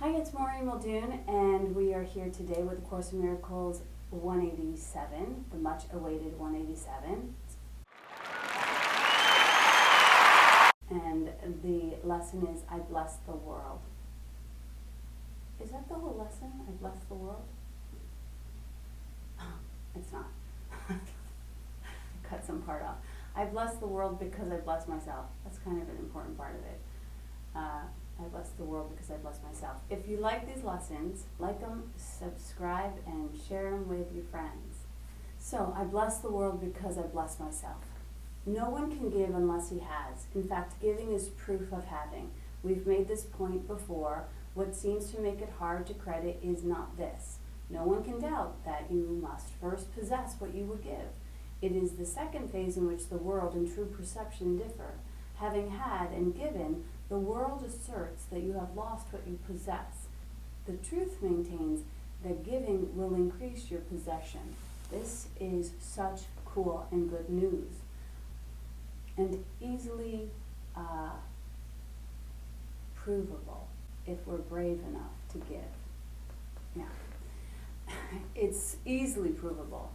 Hi, it's Maureen Muldoon, and we are here today with A Course in Miracles 187, the much awaited 187. And the lesson is, I bless the world. Is that the whole lesson? I bless the world? It's not. Cut some part off. I bless the world because I bless myself. That's kind of an important part of it. I bless the world because I bless myself. If you like these lessons, like them, subscribe, and share them with your friends. So, I bless the world because I bless myself. No one can give unless he has. In fact, giving is proof of having. We've made this point before. What seems to make it hard to credit is not this. No one can doubt that you must first possess what you would give. It is the second phase in which the world and true perception differ. Having had and given, the world asserts that you have lost what you possess. The truth maintains that giving will increase your possession. This is such cool and good news, and easily provable if we're brave enough to give. Yeah, it's easily provable.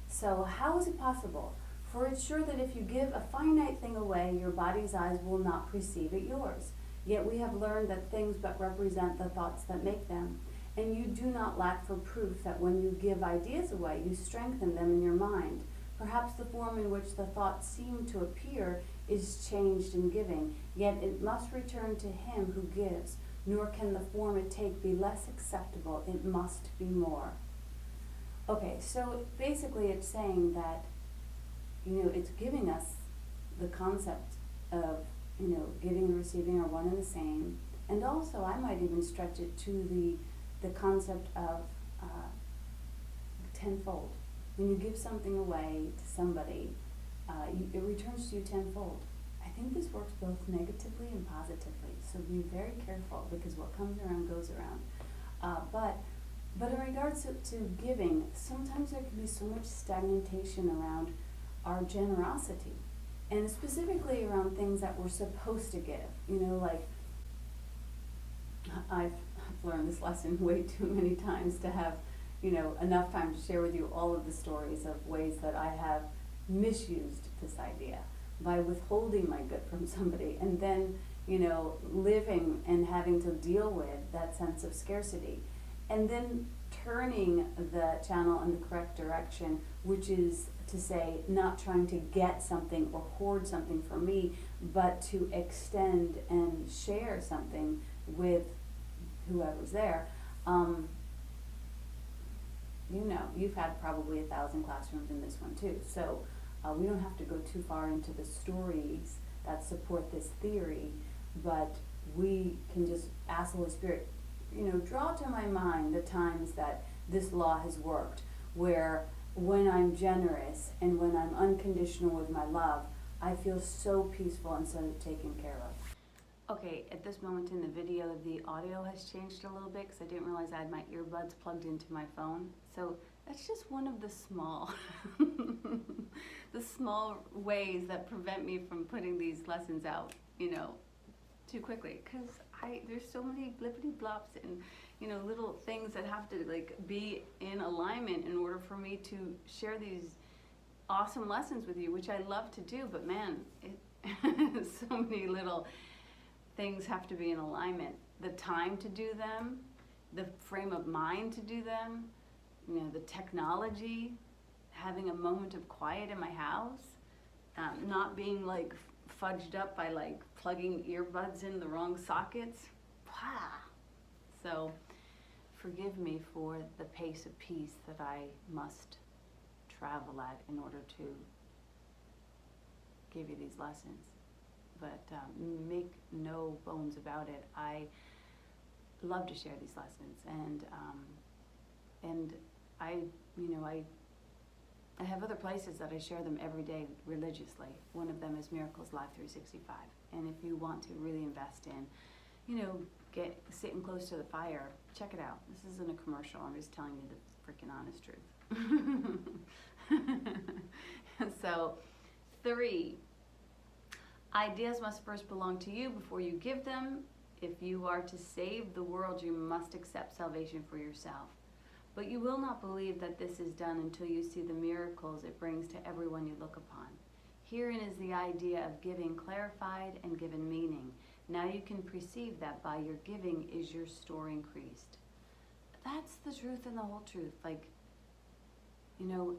So how is it possible? For it's sure that if you give a finite thing away, your body's eyes will not perceive it yours. Yet we have learned that things but represent the thoughts that make them. And you do not lack for proof that when you give ideas away, you strengthen them in your mind. Perhaps the form in which the thoughts seem to appear is changed in giving, yet it must return to him who gives, nor can the form it take be less acceptable, it must be more. Okay, so basically it's saying that it's giving us the concept of, giving and receiving are one and the same. And also, I might even stretch it to the concept of tenfold. When you give something away to somebody, it returns to you tenfold. I think this works both negatively and positively, so be very careful, because what comes around goes around. But in regards to giving, sometimes there can be so much stagnation around our generosity, and specifically around things that we're supposed to give. Like I've learned this lesson way too many times to have enough time to share with you all of the stories of ways that I have misused this idea by withholding my good from somebody, and then living and having to deal with that sense of scarcity, and then turning the channel in the correct direction, which is to say, not trying to get something or hoard something for me, but to extend and share something with whoever's there. You've had probably 1,000 classrooms in this one too, so we don't have to go too far into the stories that support this theory, but we can just ask the Holy Spirit, draw to my mind the times that this law has worked, where when I'm generous and when I'm unconditional with my love, I feel so peaceful and so taken care of. Okay, at this moment in the video, the audio has changed a little bit because I didn't realize I had my earbuds plugged into my phone. So that's just one of the small, the small ways that prevent me from putting these lessons out, too quickly, because there's so many blippity blops and little things that have to be in alignment in order for me to share these awesome lessons with you, which I love to do, but man, so many little things have to be in alignment. The time to do them, the frame of mind to do them, the technology, having a moment of quiet in my house, not being fudged up by plugging earbuds in the wrong sockets. So forgive me for the pace of peace that I must travel at in order to give you these lessons. But make no bones about it, I love to share these lessons, and I have other places that I share them every day religiously. One of them is Miracles Live 365, and if you want to really invest in, sitting close to the fire, check it out. This isn't a commercial. I'm just telling you the freaking honest truth. So, 3, ideas must first belong to you before you give them. If you are to save the world, you must accept salvation for yourself. But you will not believe that this is done until you see the miracles it brings to everyone you look upon. Herein is the idea of giving clarified and given meaning. Now you can perceive that by your giving is your store increased. That's the truth and the whole truth. Like, you know,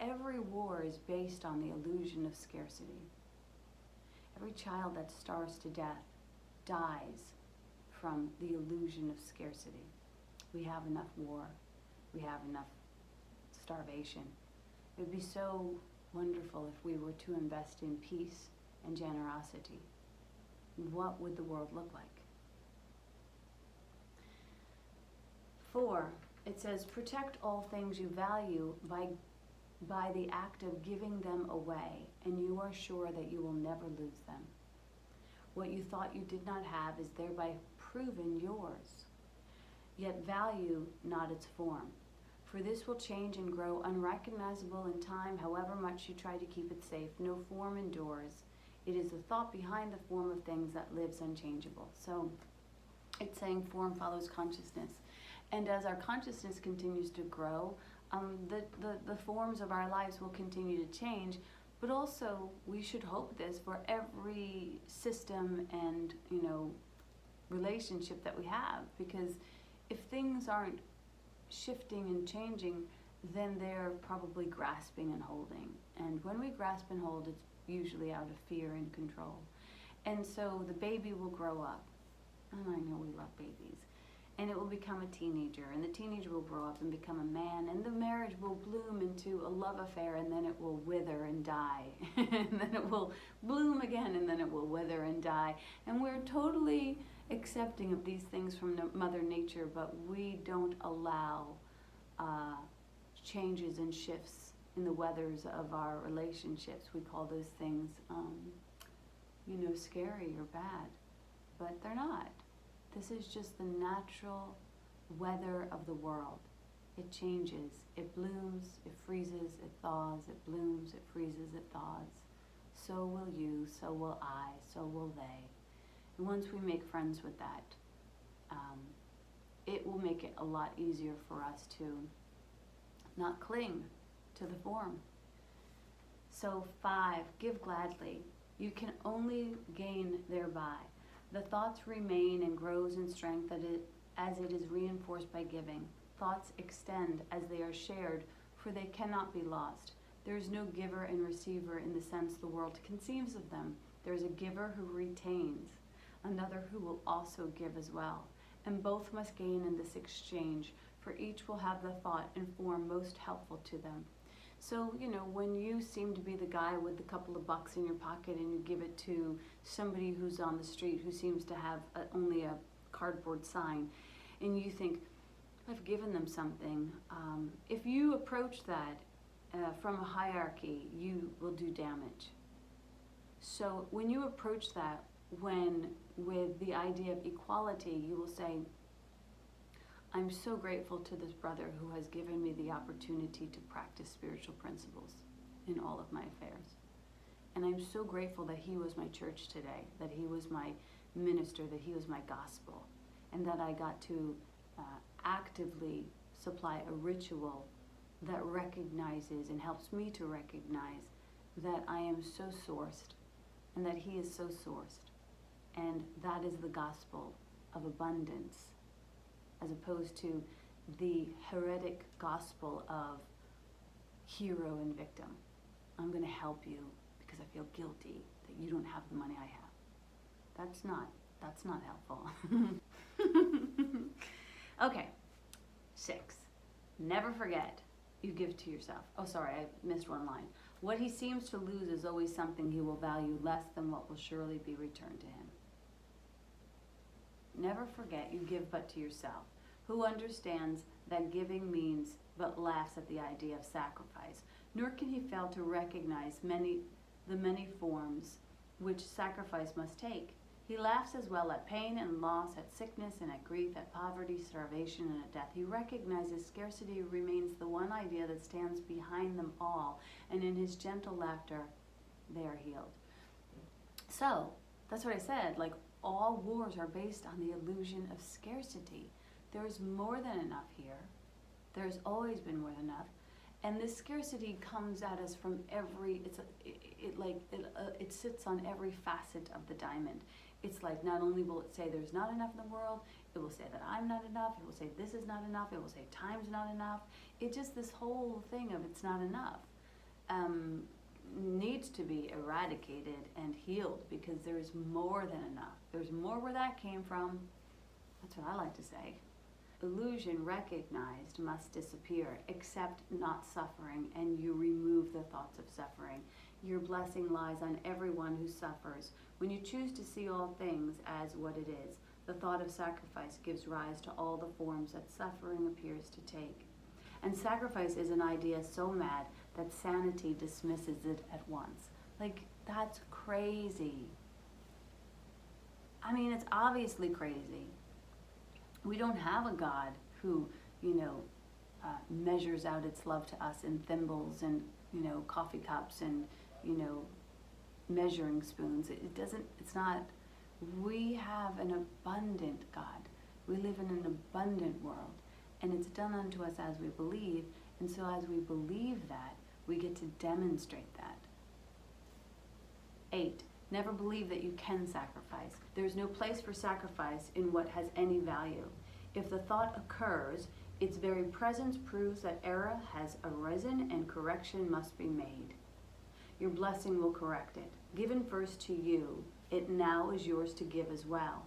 every war is based on the illusion of scarcity. Every child that starves to death dies from the illusion of scarcity. We have enough war. We have enough starvation. It would be so wonderful if we were to invest in peace and generosity. What would the world look like? 4, it says, protect all things you value by the act of giving them away, and you are sure that you will never lose them. What you thought you did not have is thereby proven yours. Yet value not its form, for this will change and grow unrecognizable in time, however much you try to keep it safe. No form endures. It is the thought behind the form of things that lives unchangeable. So it's saying form follows consciousness. And as our consciousness continues to grow, the forms of our lives will continue to change. But also, we should hope this for every system and, relationship that we have. Because if things aren't shifting and changing, then they're probably grasping and holding. And when we grasp and hold, it's usually out of fear and control. And so the baby will grow up. And I know we love babies. And it will become a teenager, and the teenager will grow up and become a man, and the marriage will bloom into a love affair, and then it will wither and die. And then it will bloom again, and then it will wither and die. And we're totally accepting of these things from Mother Nature, but we don't allow changes and shifts in the weathers of our relationships. We call those things, scary or bad, but they're not. This is just the natural weather of the world. It changes, it blooms, it freezes, it thaws, it blooms, it freezes, it thaws. So will you, so will I, so will they. And once we make friends with that, it will make it a lot easier for us to not cling to the form. So 5, give gladly. You can only gain thereby. The thoughts remain and grows in strength as it is reinforced by giving. Thoughts extend as they are shared, for they cannot be lost. There is no giver and receiver in the sense the world conceives of them. There is a giver who retains, another who will also give as well. And both must gain in this exchange, for each will have the thought and form most helpful to them. So, when you seem to be the guy with a couple of bucks in your pocket and you give it to somebody who's on the street who seems to have only a cardboard sign, and you think, I've given them something, if you approach that from a hierarchy, you will do damage. So when you approach that with the idea of equality, you will say, I'm so grateful to this brother who has given me the opportunity to practice spiritual principles in all of my affairs. And I'm so grateful that he was my church today, that he was my minister, that he was my gospel, and that I got to actively supply a ritual that recognizes and helps me to recognize that I am so sourced and that he is so sourced. And that is the gospel of abundance, as opposed to the heretic gospel of hero and victim. I'm going to help you because I feel guilty that you don't have the money I have. That's not helpful. Okay, 6. Never forget you give to yourself. Oh, sorry, I missed one line. What he seems to lose is always something he will value less than what will surely be returned to him. Never forget you give but to yourself. Who understands that giving means but laughs at the idea of sacrifice, nor can he fail to recognize the many forms which sacrifice must take. He laughs as well at pain and loss, at sickness and at grief, at poverty, starvation, and at death. He recognizes scarcity remains the one idea that stands behind them all, and in his gentle laughter, they are healed. So, that's what I said, like all wars are based on the illusion of scarcity. There's more than enough here. There's always been more than enough. And this scarcity comes at us from every, it sits on every facet of the diamond. It's like, not only will it say there's not enough in the world, it will say that I'm not enough, it will say this is not enough, it will say time's not enough. It just, this whole thing of it's not enough needs to be eradicated and healed, because there's more than enough. There's more where that came from. That's what I like to say. Illusion recognized must disappear, except not suffering, and you remove the thoughts of suffering. Your blessing lies on everyone who suffers. When you choose to see all things as what it is, the thought of sacrifice gives rise to all the forms that suffering appears to take. And sacrifice is an idea so mad that sanity dismisses it at once. Like, that's crazy. I mean, it's obviously crazy. We don't have a God who, measures out its love to us in thimbles and, coffee cups and, measuring spoons. It's not, we have an abundant God. We live in an abundant world, and it's done unto us as we believe. And so as we believe that, we get to demonstrate that. 8. Never believe that you can sacrifice. There's no place for sacrifice in what has any value. If the thought occurs, its very presence proves that error has arisen and correction must be made. Your blessing will correct it. Given first to you, it now is yours to give as well.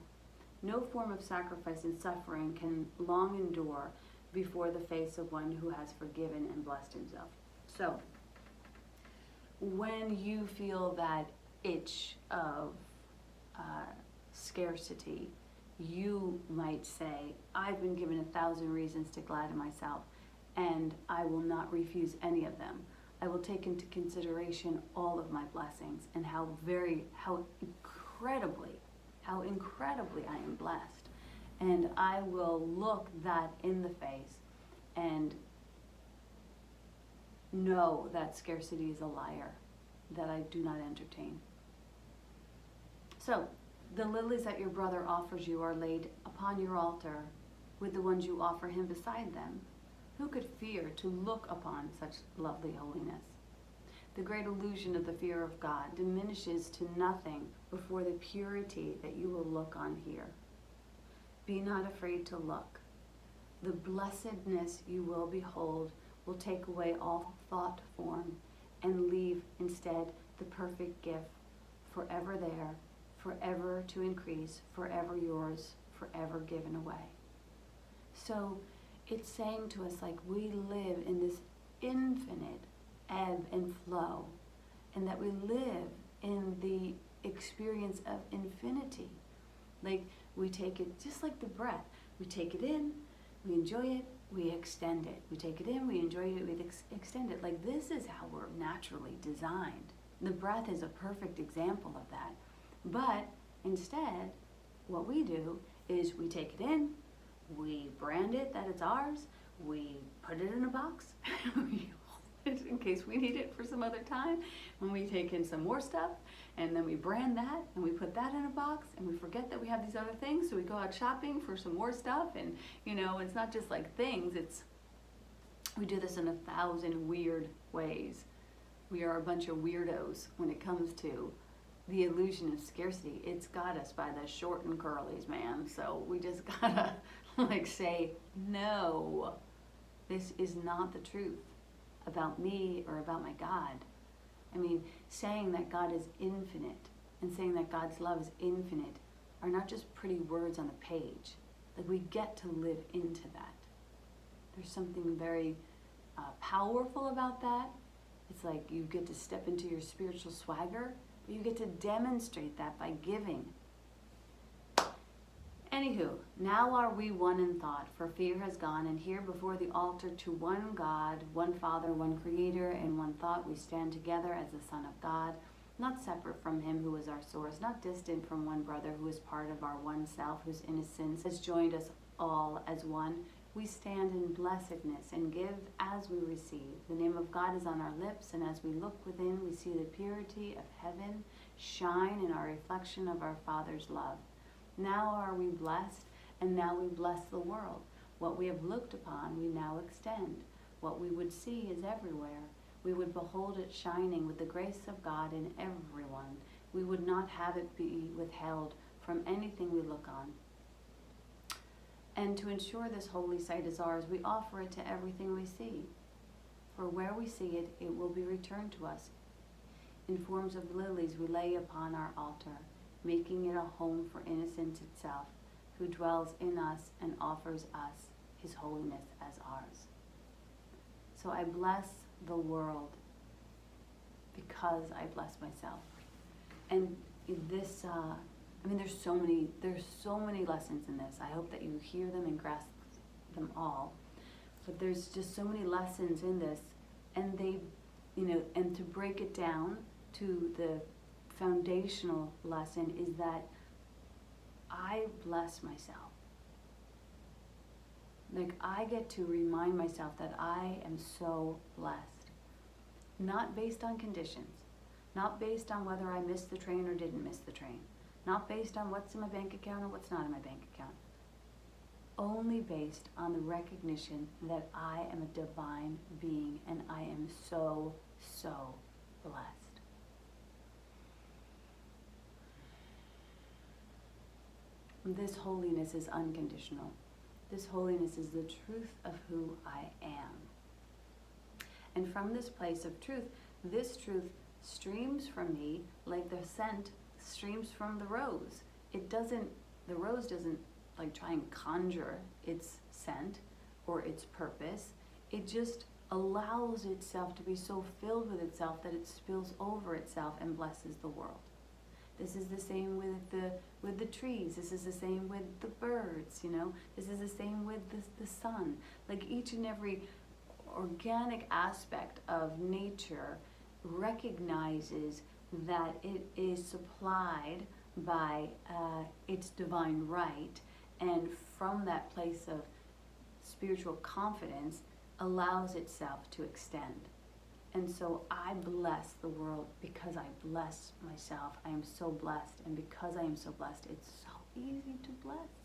No form of sacrifice and suffering can long endure before the face of one who has forgiven and blessed himself. So, when you feel that itch of scarcity, you might say, I've been given 1,000 reasons to gladden myself, and I will not refuse any of them. I will take into consideration all of my blessings and how incredibly I am blessed. And I will look that in the face and know that scarcity is a liar, that I do not entertain. So, the lilies that your brother offers you are laid upon your altar with the ones you offer him beside them. Who could fear to look upon such lovely holiness? The great illusion of the fear of God diminishes to nothing before the purity that you will look on here. Be not afraid to look. The blessedness you will behold will take away all thought form and leave instead the perfect gift, forever there, forever to increase, forever yours, forever given away. So it's saying to us, like, we live in this infinite ebb and flow, and that we live in the experience of infinity. Like, we take it just like the breath. We take it in, we enjoy it, we extend it. We take it in, we enjoy it, we extend it. Like, this is how we're naturally designed. The breath is a perfect example of that. But instead, what we do is we take it in, we brand it that it's ours, we put it in a box, we hold it in case we need it for some other time, when we take in some more stuff, and then we brand that, and we put that in a box, and we forget that we have these other things, so we go out shopping for some more stuff, and it's not just like things, we do this in 1,000 weird ways. We are a bunch of weirdos when it comes to the illusion of scarcity. It's got us by the short and curlies, man. So we just gotta say, no, this is not the truth about me or about my God. I mean, saying that God is infinite and saying that God's love is infinite are not just pretty words on the page. Like, we get to live into that. There's something very powerful about that. It's like you get to step into your spiritual swagger. You get to demonstrate that by giving. Anywho, now are we one in thought, for fear has gone, and here before the altar to one God, one Father, one Creator, and one thought we stand together as the Son of God, not separate from Him who is our source, not distant from one brother who is part of our one self, whose innocence has joined us all as one. We stand in blessedness and give as we receive. The name of God is on our lips, and as we look within, we see the purity of heaven shine in our reflection of our Father's love. Now are we blessed, and now we bless the world. What we have looked upon, we now extend. What we would see is everywhere. We would behold it shining with the grace of God in everyone. We would not have it be withheld from anything we look on. And to ensure this holy sight is ours, we offer it to everything we see. For where we see it, it will be returned to us. In forms of lilies we lay upon our altar, making it a home for innocence itself, who dwells in us and offers us his holiness as ours. So I bless the world because I bless myself. And this, there's so many lessons in this. I hope that you hear them and grasp them all. But there's just so many lessons in this, and and to break it down to the foundational lesson is that I bless myself. Like, I get to remind myself that I am so blessed. Not based on conditions. Not based on whether I missed the train or didn't miss the train. Not based on what's in my bank account or what's not in my bank account. Only based on the recognition that I am a divine being and I am so, so blessed. This holiness is unconditional. This holiness is the truth of who I am. And from this place of truth, this truth streams from me like the scent streams from the rose. The rose doesn't like try and conjure its scent or its purpose. It just allows itself to be so filled with itself that it spills over itself and blesses the world. This is the same with the trees. This is the same with the birds, This is the same with the sun. Like, each and every organic aspect of nature recognizes that it is supplied by its divine right, and from that place of spiritual confidence allows itself to extend. And so I bless the world because I bless myself. I am so blessed, and because I am so blessed, it's so easy to bless.